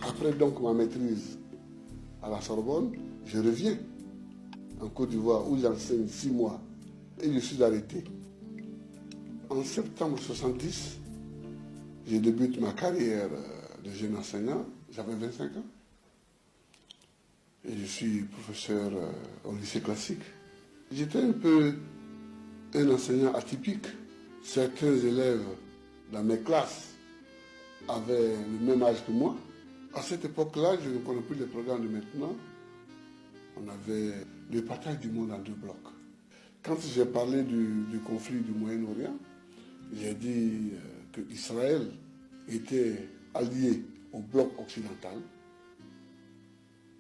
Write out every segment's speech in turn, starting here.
Après donc ma maîtrise à la Sorbonne, je reviens en Côte d'Ivoire où j'enseigne 6 mois et je suis arrêté. En septembre 70, je débute ma carrière de jeune enseignant, j'avais 25 ans. Et je suis professeur au lycée classique. J'étais un peu un enseignant atypique. Certains élèves dans mes classes avaient le même âge que moi. À cette époque-là, je ne connais plus les programmes de maintenant. On avait le partage du monde en 2 blocs. Quand j'ai parlé du conflit du Moyen-Orient, j'ai dit que Israël était allié au bloc occidental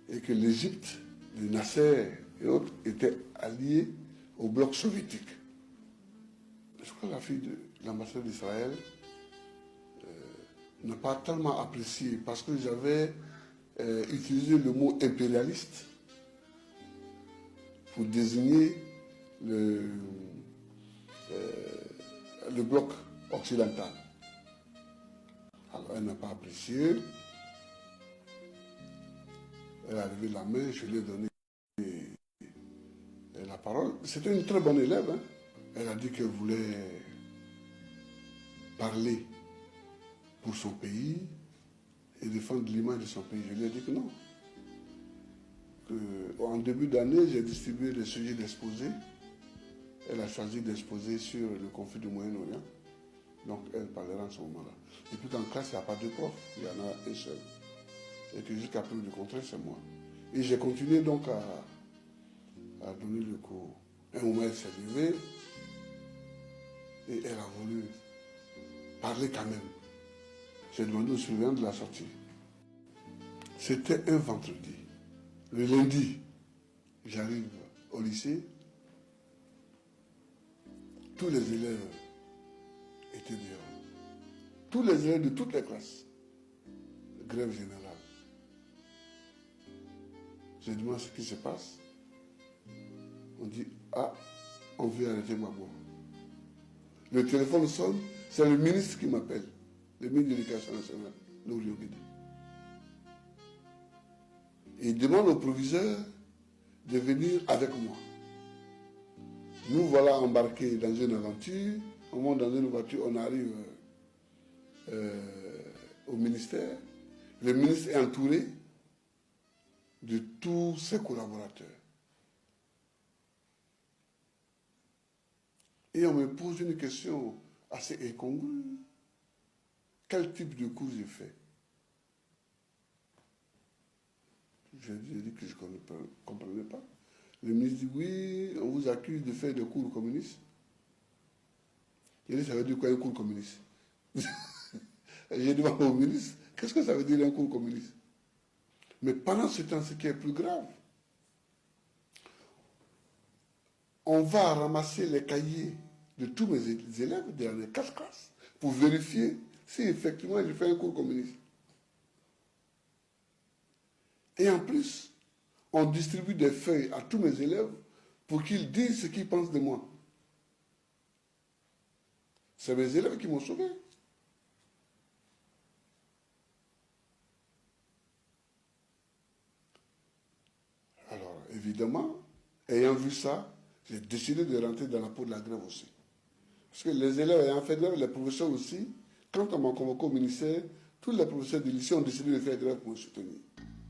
et que l'Égypte, le Nasser et autres étaient alliés au bloc soviétique. Je crois que la fille de l'ambassadeur d'Israël n'a pas tellement apprécié parce que j'avais utilisé le mot impérialiste pour désigner le bloc occidental. Alors elle n'a pas apprécié. Elle a levé la main, je lui ai donné la parole. C'était une très bonne élève. Hein. Elle a dit qu'elle voulait parler pour son pays et défendre l'image de son pays. Je lui ai dit que non. En début d'année, j'ai distribué les sujets d'exposé. Elle a choisi d'exposer sur le conflit du Moyen-Orient. Donc elle parlera en ce moment-là. Et puis en classe, il n'y a pas de prof, il y en a un seul. Et que jusqu'à preuve du contraire, c'est moi. Et j'ai continué donc à donner le cours. Un moment, elle s'est levée et elle a voulu parler quand même. J'ai demandé au surveillant de la sortir. C'était un vendredi. Le lundi, j'arrive au lycée. Tous les élèves étaient dehors. Tous les élèves de toutes les classes. Grève générale. Je demande ce qui se passe. On dit, ah, on veut arrêter Gbagbo. Le téléphone sonne, c'est le ministre qui m'appelle, le ministre de l'Éducation nationale, Nouri Oguédé. Et il demande au proviseur de venir avec moi. Nous voilà embarqués dans une aventure. On monte dans une voiture, on arrive au ministère. Le ministre est entouré de tous ses collaborateurs. Et on me pose une question assez incongrue. Quel type de cours j'ai fait? J'ai dit que je ne comprenais pas. Le ministre dit, oui, on vous accuse de faire des cours communistes. J'ai dit, ça veut dire quoi un cours communiste? J'ai demandé au ministre, qu'est-ce que ça veut dire un cours communiste? Mais pendant ce temps, ce qui est plus grave, on va ramasser les cahiers de tous mes élèves dans les 4 classes pour vérifier si effectivement je fais un cours communiste. Et en plus, on distribue des feuilles à tous mes élèves pour qu'ils disent ce qu'ils pensent de moi. C'est mes élèves qui m'ont sauvé. Alors, évidemment, ayant vu ça, j'ai décidé de rentrer dans la peau de la grève aussi. Parce que les élèves ayant fait grève, les professeurs aussi, quand on m'a convoqué au ministère, tous les professeurs du lycée ont décidé de faire grève pour me soutenir.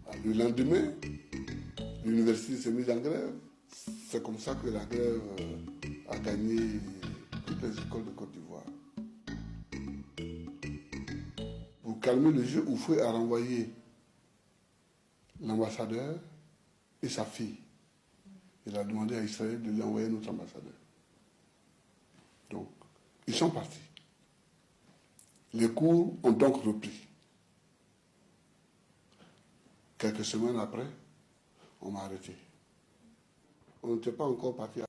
Alors, le lendemain, l'université s'est mise en grève. C'est comme ça que la grève a gagné toutes les écoles de Côte d'Ivoire. Pour calmer le jeu, Oufoué a renvoyé l'ambassadeur et sa fille. Il a demandé à Israël de lui envoyer notre ambassadeur. Donc, ils sont partis. Les cours ont donc repris. Quelques semaines après, on m'a arrêté. On n'était pas encore parti.